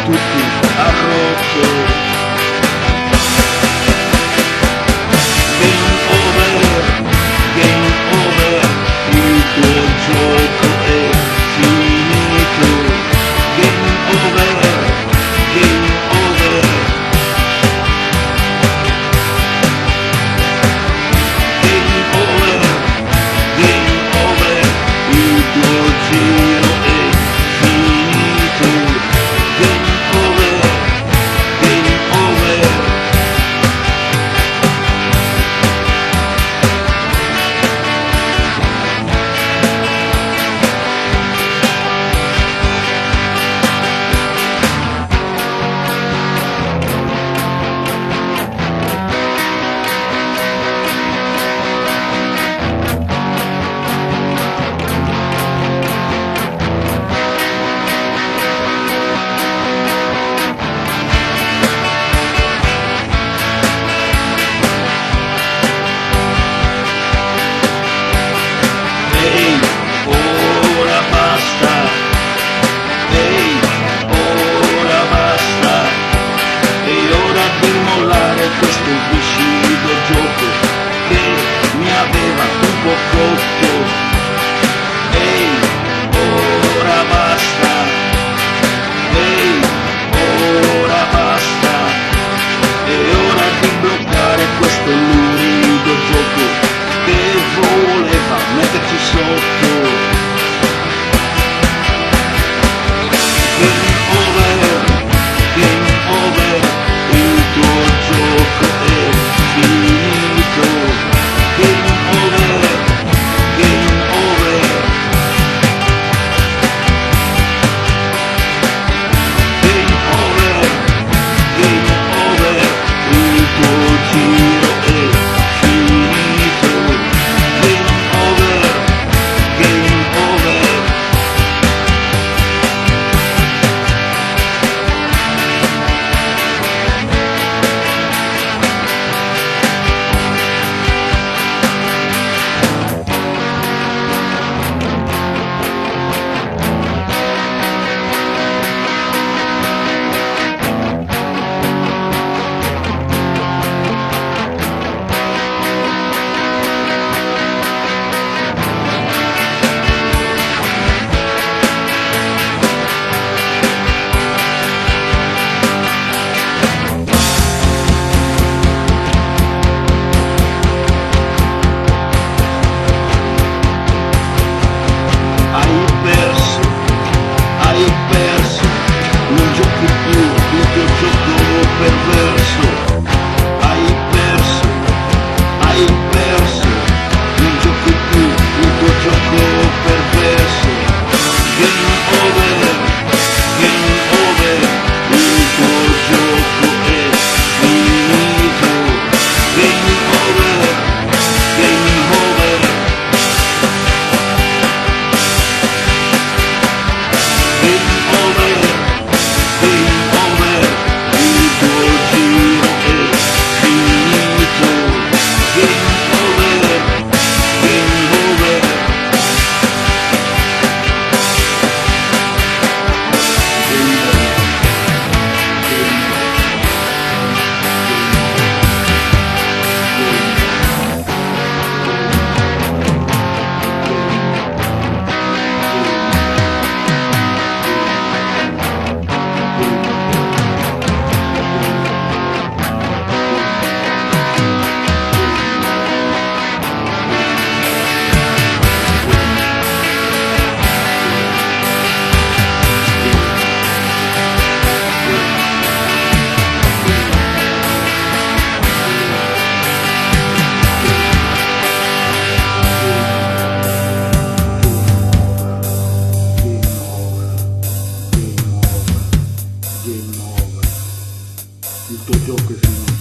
tutti ha rotto. Game over, il tuo gioco è finito. Game over, game over. Game over, il tuo giro è finito. Game over, game over. Ehi, ora basta. Ehi, ora basta. È ora di mollare questo viscido gioco che mi aveva un po' cotto. Ehi, ora basta. Ehi, ora basta. È ora di bloccare questo lurido gioco che voleva metterci sotto. Game over, il tuo gioco è finito. Game over, game over. Game over, il tuo giro è finito. Game over, game over. Hai perso, non giochi più il tuo gioco perverso. Hai perso, non giochi più il tuo gioco perverso. Game over, il tuo gioco è finito. Game over, game over. Game over, il tuo giro è finito. Game over, game over. Il tuo gioco è finito.